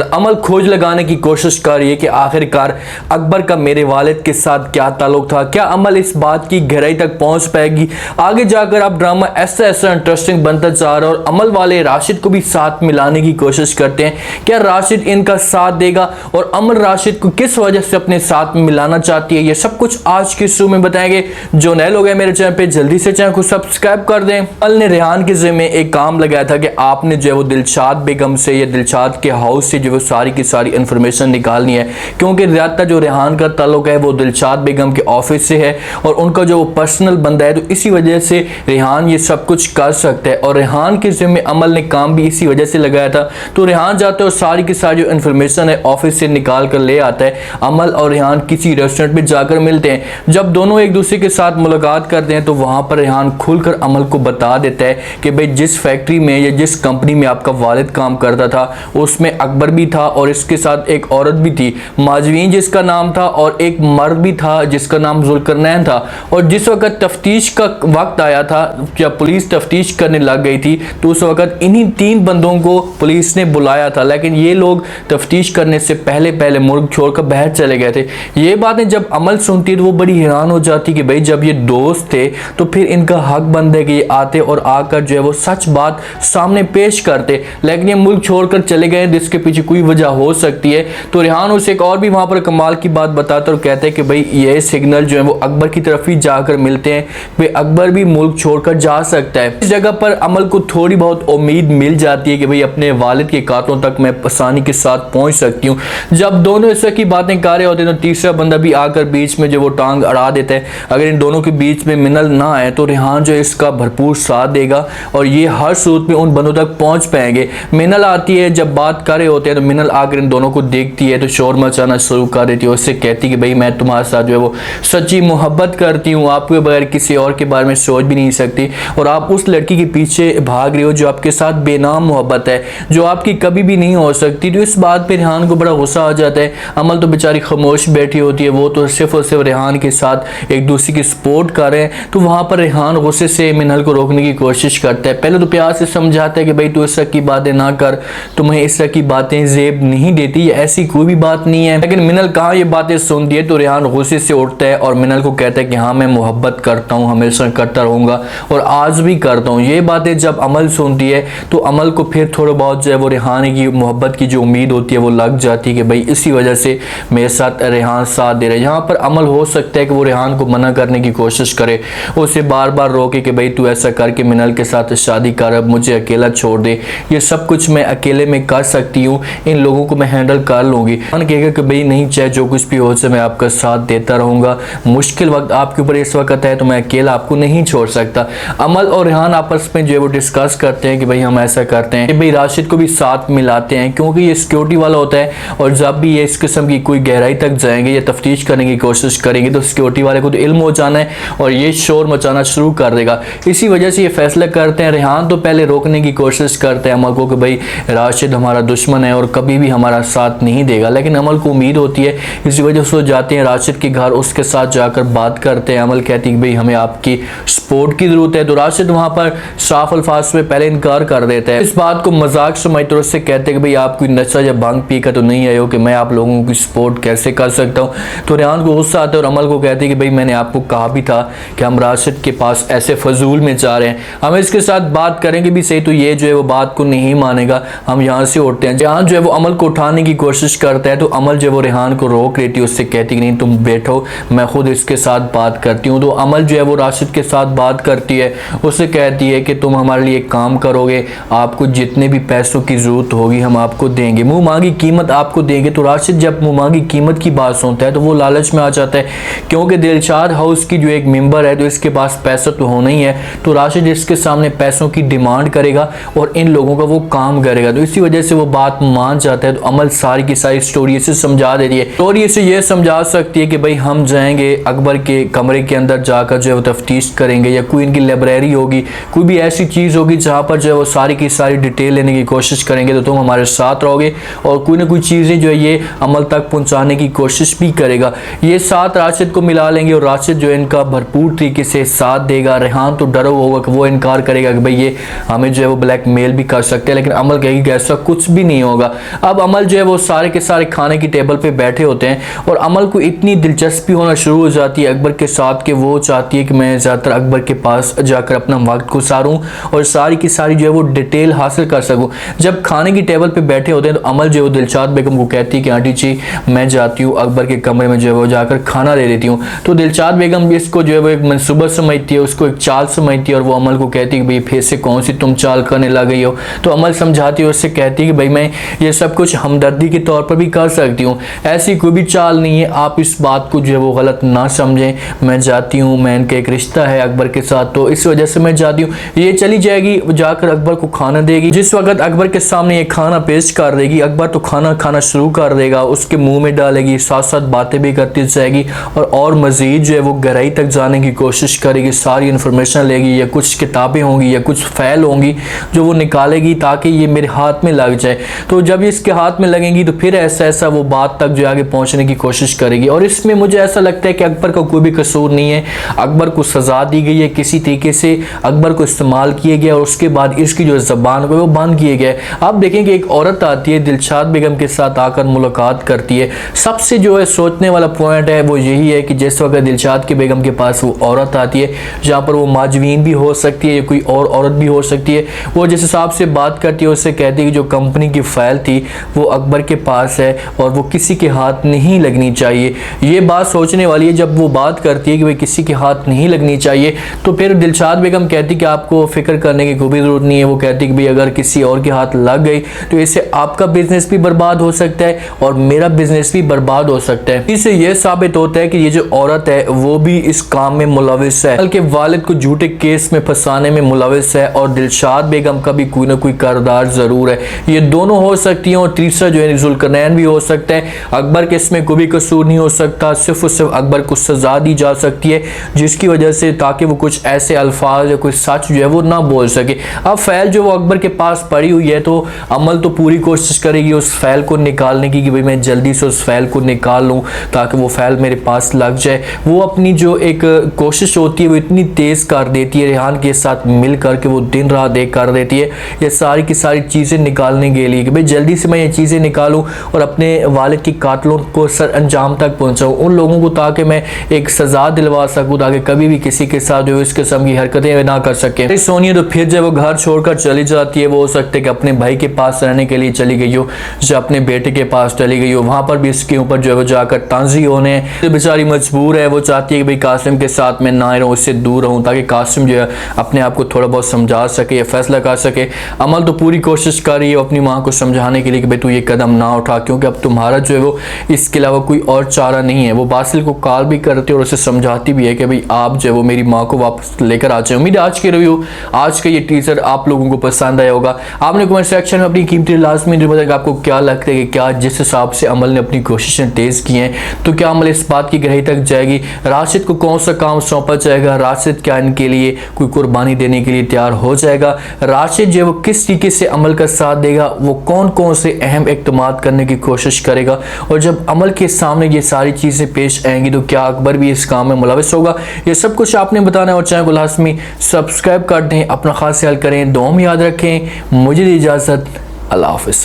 अमल खोज लगाने की कोशिश कर रही है कि आखिरकार अकबर का मेरे वालिद के साथ क्या ताल्लुक था। क्या अमल इस बात की गहराई तक पहुंच पाएगी? आगे जाकर अब ड्रामा ऐसा ऐसा इंटरेस्टिंग बनता जा रहा है और अमल वाले राशिद को भी साथ मिलाने की कोशिश करते हैं। क्या राशिद इनका साथ देगा और अमल राशिद को किस वजह से अपने साथ मिलाना चाहती है, ये सब कुछ आज के शो में बताएंगे। जो नए लोग हैं मेरे चैनल पे जल्दी से चैनल को सब्सक्राइब कर दें। अमल ने रेहान के ज़िम्मे एक काम लगाया था कि आपने जो है वो दिलशाद बेगम से या दिलशाद के हाउस से जो वो सारी की सारी इंफॉर्मेशन निकालनी है, क्योंकि ज़्यादातर जो रेहान का ताल्लुक है वो दिलशाद बेगम के ऑफिस से है और उनका जो पर्सनल बंदा है, तो इसी वजह से रेहान ये सब कुछ कर सकता है। और रेहान के ज़िम्मे अमल ने काम भी इसी वजह से लगाया था। तो रेहान जाता है और सारी की सारी जो इंफॉर्मेशन है ऑफिस से निकाल कर ले आता है। अमल और रेहान किसी रेस्टोरेंट में जाकर मिलते हैं। जब दोनों एक दूसरे के साथ मुलाकात करते हैं तो वहाँ पर रेहान खुलकर अमल को बता देता है कि भाई जिस फैक्ट्री में या जिस कंपनी में आपका वालिद काम करता था उसमें अकबर भी था और इसके साथ एक औरत भी थी, माजवीन जिसका नाम था, और एक मर्द भी था जिसका नाम जुल्करनैन था। और जिस वक्त तफ्तीश का वक्त आया था, जब पुलिस तफ्तीश करने लग गई थी, तो उस वक्त इन्हीं 3 बंदों को पुलिस ने बुलाया था, लेकिन ये लोग तफ्तीश करने से पहले पहले मुल्क छोड़कर बाहर चले गए थे। ये बातें जब अमल सुनती है तो वो बड़ी हैरान हो जाती कि भाई जब ये दोस्त थे तो फिर इनका हक बनता है कि ये आते और आकर जो है वो सच बात सामने पेश करते, लेकिन ये मुल्क छोड़कर चले गए जिसके पीछे कोई वजह हो सकती है। तो रेहान उसे एक और भी वहां पर कमाल की बात बताता और कहते हैं कि भाई ये सिग्नल जो है वो अकबर की तरफ ही जाकर मिलते हैं, भाई अकबर भी मुल्क छोड़कर जा सकता है। इस जगह पर अमल को थोड़ी बहुत उम्मीद मिल जाती है कि भाई अपने वालिद के कांटों तक मैं आसानी के साथ पहुंच सकती हूँ। जब दोनों इस की बातें कर रहे होते हैं तो तीसरा बंदा भी आकर बीच में जो वो टांग अड़ा देता है। अगर इन दोनों के बीच में मिनल ना आए तो रेहान जो इसका भरपूर साथ देगा और ये हर सूरत में उन बंदों तक पहुंच पाएंगे। मिनल आती है, जब बात कर रहे होते हैं तो मिनल आकर इन दोनों को देखती है तो शोर मचाना शुरू कर देती है। उससे कहती कि भाई मैं तुम्हारे साथ जो है वो सच्ची मोहब्बत करती हूँ, आपके बगैर किसी और के बारे में सोच भी नहीं सकती, और आप उस लड़की के पीछे भाग रही हो जो आपके साथ बेनाम मोहब्बत है, जो आपकी कभी भी नहीं हो सकती। तो इस बात पे रेहान को बड़ा गुस्सा आ जाता है। अमल तो बेचारी खामोश बैठी होती है, वो तो सिर्फ और सिर्फ रेहान के साथ एक दूसरे की सपोर्ट कर रहे हैं। तो वहाँ पर रेहान गुस्से से मिनल को रोकने की कोशिश करता है। पहले तो प्यार से समझाता है कि भाई तू इस तरह की बातें ना कर, तुम्हें इस तरह की बातें जेब नहीं देती, ऐसी कोई भी बात नहीं है। लेकिन मिनल कहाँ ये बातें सुनती है तो रेहान गुस्से से उठता है और मिनल को कहता है कि हाँ मैं मोहब्बत करता हूँ, हमेशा करता रहूँगा और आज भी करता हूँ। ये बातें जब अमल सुनती है तो अमल को फिर थोड़ा बहुत जो है वो रेहान की मोहब्बत की जो उम्मीद होती है वो लग जाती है कि भाई इसी वजह से मेरे साथ रेहान साथ दे रहे हैं। यहाँ पर अमल हो सकता है कि वो रेहान को मना करने की कोशिश करे, उसे बार बार रोके कि भाई तू ऐसा करके मिनल के साथ शादी कर, अब मुझे अकेला छोड़ दे, ये सब कुछ मैं अकेले में कर सकती हूँ, इन लोगों को मैं हैंडल कर लूँगी। मन कहेगा कि भाई नहीं, चाहे जो कुछ भी हो से मैं आपका साथ देता रहूँगा, मुश्किल वक्त आपके ऊपर इस वक्त है तो मैं अकेला आपको नहीं छोड़ सकता। अमल और रेहान आपस में जो है वो डिस्कस करते हैं कि भाई हम ऐसा करते हैं कि भाई राशिद को भी साथ मिलाते हैं, क्योंकि ये सिक्योरिटी वाला होता है और जब भी ये इस किस्म की कोई गहराई तक जाएंगे या तफ्तीश करने की कोशिश करेंगे तो सिक्योरिटी वाले को तो इल्म हो जाना है और ये शोर मचाना शुरू कर देगा। इसी वजह से ये फैसला करते हैं। रेहान तो पहले रोकने की कोशिश करते हैं अमल को कि भाई राशिद हमारा दुश्मन है और कभी भी हमारा साथ नहीं देगा, लेकिन अमल को उम्मीद होती है। इसी वजह से जाते हैं राशिद के घर, उसके साथ जाकर बात करते हैं। अमल कहती है कि भाई हमें आपकी सपोर्ट की जरूरत है, तो राशिद वहाँ पर साफ अल्फाज में पहले इनकार कर देता है। इस बात को मजाक समझते और उससे कहते हैं कि भाई आप कोई नशा या भांग पी कर तो नहीं आए हो कि मैं आप लोगों की सपोर्ट कैसे कर सकता हूँ। तो रेहान को गुस्सा आता है और अमल को कहते हैं कि भाई मैंने आपको कहा भी था कि हम राशिद के पास ऐसे फजूल में जा रहे हैं, हम इसके साथ बात करेंगे भी सही तो ये जो है वो बात को नहीं मानेगा, हम यहाँ से उठते हैं। रेहान जो है वो अमल को उठाने की कोशिश करता है तो अमल जो है वो रेहान को रोक लेती है, उससे कहती है नहीं तुम बैठो, मैं खुद इसके साथ बात करती हूँ। तो अमल जो है वो राशिद के साथ बात करती है, उससे कहती है कि तुम हमारे लिए काम करोगे, आपको जितने भी पैसों की जरूरत होगी हम आपको देंगे, मुंह मांगी कीमत आपको देंगे। तो राशिद जब मुंह मांगी कीमत की बात सुनता है तो वो लालच में आ जाता है, क्योंकि दिलशाद हाउस की जो एक मेंबर है तो इसके पास पैसा तो होना ही है, तो राशिद इसके सामने पैसों की डिमांड करेगा और इन लोगों का वो काम करेगा। तो इसी वजह से वो बात मान जाता है। तो अमल सारी की सारी स्टोरी से समझा देती है। स्टोरी से ये समझा सकती है कि भाई हम जाएंगे अकबर के कमरे के अंदर जाकर जो है वो तफ्तीश करेंगे, या कोई इनकी लाइब्रेरी होगी, कोई भी ऐसी चीज़ होगी जहाँ पर जो है वो सारी की सारी डिटेल लेने की कोशिश करेंगे, तो तुम हमारे साथ रहोगे और कोई ना कोई चीज़ें जो है ये अमल तक पहुँचाने की कोशिश भी करेगा। ये साथ राशिद को मिला लेंगे और राशिद जो है इनका भरपूर तरीके से साथ देगा। रेहान तो डरा होगा कि वो इनकार करेगा कि भाई ये हमें जो है वो ब्लैकमेल भी कर सकते हैं, लेकिन अमल कहेगी कि ऐसा कुछ भी नहीं होगा, होगा। अब अमल जो है वो सारे के सारे खाने की टेबल पे बैठे होते हैं और अमल को इतनी दिलचस्पी होना शुरू हो जाती है अकबर के साथ कि वो चाहती है कि मैं ज़्यादातर अकबर के पास जाकर अपना वक्त गुजारूं और सारी की सारी जो है वो डिटेल हासिल कर सकूं। जब खाने की टेबल पे बैठे होते हैं तो अमल जो है वो दिलशाद बेगम को कहती है कि आंटी जी मैं जाती हूँ अकबर के कमरे में जो है वो जाकर खाना दे देती हूँ। तो दिलशाद बेगम भी इसको जो है वो एक मंसूबा समझती है, उसको एक चाल समझती है और वो अमल को कहती है कि भाई फिर से कौन सी तुम चाल करने लग गई हो। तो अमल समझाती है, उससे कहती है कि भाई मैं ये सब कुछ हमदर्दी के तौर पर भी कर सकती हूँ, ऐसी कोई भी चाल नहीं है, आप इस बात को जो है वो गलत ना समझें। मैं जाती हूँ, मैं इनका एक रिश्ता है अकबर के साथ तो इस वजह से मैं जाती हूँ। ये चली जाएगी, जाकर अकबर को खाना देगी। जिस वक्त अकबर के सामने ये खाना पेश कर देगी अकबर तो खाना खाना शुरू कर देगा, उसके मुंह में डालेगी, साथ साथ बातें भी करती जाएगी और मजीद जो है वो गहराई तक जाने की कोशिश करेगी। सारी इन्फॉर्मेशन लेगी या कुछ किताबें होंगी या कुछ फाइल होंगी जो वो निकालेगी ताकि ये मेरे हाथ में लग जाए। तो जब ये इसके हाथ में लगेंगी तो फिर ऐसा वो बात तक जो आगे पहुंचने की कोशिश करेगी। और इसमें मुझे ऐसा लगता है कि अकबर का कोई भी कसूर नहीं है, अकबर को सजा दी गई है, किसी तरीके से अकबर को इस्तेमाल किया गया और उसके बाद इसकी जो ज़बान है वो बंद किए गए। आप देखेंगे एक औरत आती है, दिलशाद बेगम के साथ आकर मुलाकात करती है। सबसे जो है सोचने वाला पॉइंट है वो यही है कि जिस वक्त दिलशाद के बेगम के पास वो औरत आती है, जहाँ पर वो माजवीन भी हो सकती है या कोई और औरत भी हो सकती है, वो जिस हिसाब से बात करती है उससे कहती है कि जो कंपनी की फाइल थी वो अकबर के पास है और वो किसी के हाथ नहीं लगनी चाहिए। ये बात सोचने वाली है। जब वो बात करती है कि भाई किसी के हाथ नहीं लगनी चाहिए तो फिर दिलशाद बेगम कहती कि आपको फिक्र करने की कोई भी जरूरत नहीं है। वो कहती कि भाई अगर किसी और के हाथ लग गई तो इससे आपका बिजनेस भी बर्बाद हो सकता है और मेरा बिजनेस भी बर्बाद हो सकता है। इससे यह साबित होता है कि ये जो औरत है वो भी इस काम में मुलविस है, बल्कि वालिद को झूठे केस में फंसाने में मुलविस है और दिलशाद बेगम का भी कोई ना कोई किरदार जरूर है। ये दोनों हो सकती हैं और तीसरा जो है जुल्करनैन भी हो सकता है। अकबर के इसमें कोई भी कसूर नहीं हो सकता, सिर्फ और सिर्फ अकबर को सजा दी जा सकती है जिसकी वजह से ताकि वो कुछ ऐसे अल्फाज या कुछ सच जो है वो ना बोल सके। अब फाइल जो वो अकबर के पास पड़ी हुई है तो अमल तो पूरी कोशिश करेगी उस फाइल को निकालने की कि भाई मैं जल्दी से उस फाइल को निकाल लूँ ताकि वो फाइल मेरे पास लग जाए। वो अपनी जो एक कोशिश होती है वो इतनी तेज़ कर देती है, रेहान के साथ मिल करके वो दिन रात एक कर देती है ये सारी की सारी चीज़ें निकालने के लिए कि भाई जल्दी से मैं ये चीज़ें निकालूं और अपने वालिद की कातलों को सर अंजाम तक पहुंचाऊं उन लोगों को, ताकि मैं एक सज़ा दिलवा सकूं ताकि कभी भी किसी के साथ जो इस किस्म की हरकतें ना कर सके। सोनिया तो फिर जब वो घर छोड़कर चली जाती है, वो हो सकता है कि अपने भाई के पास रहने के लिए चली गई हो या अपने बेटे के पास चली गई हो, वहाँ पर भी इसके ऊपर जो है वो जाकर तांजी होने तो बेचारी मजबूर है। वो चाहती है कि भाई कासिम के साथ मैं ना रहूँ, उससे दूर रहूँ ताकि कासिम जो है अपने आप को थोड़ा बहुत समझा सके या फैसला कर सके। अमल तो पूरी कोशिश कर रही है अपनी माँ को समझाने के लिए कि भाई तू ये कदम ना उठा क्योंकि अब तुम्हारा जो है वो इसके अलावा कोई और चारा नहीं है। वो बासिल को कॉल भी करती है और उसे समझाती भी है कि भाई आप जो है वो मेरी माँ को वापस लेकर आ जाए। उम्मीद है आज की रिव्यू, आज का ये टीजर आप लोगों को पसंद आया होगा। आपने कमेंट सेक्शन में अपनी कीमती लाजमी बताया कि आपको क्या लगता है कि क्या जिस हिसाब से अमल ने अपनी कोशिशें तेज की हैं तो क्या अमल इस बात की गहराई तक जाएगी, राशिद को कौन सा काम सौंपा जाएगा, राशिद क्या इनके लिए कोई कुर्बानी देने के लिए तैयार हो जाएगा, राशिद जो है वो किस तरीके से अमल का साथ देगा, वो कौन कौन से अहम इक़दाम करने की कोशिश करेगा और जब अमल के सामने ये सारी चीज़ें पेश आएंगी तो क्या अकबर भी इस काम में मुलविस होगा। ये सब कुछ आपने बताना है और चैनल को लाजमी सब्सक्राइब कर दें। अपना खास ख्याल करें, दुआ में याद रखें। मुझे दी इजाज़त, अल्लाह हाफ़िज़।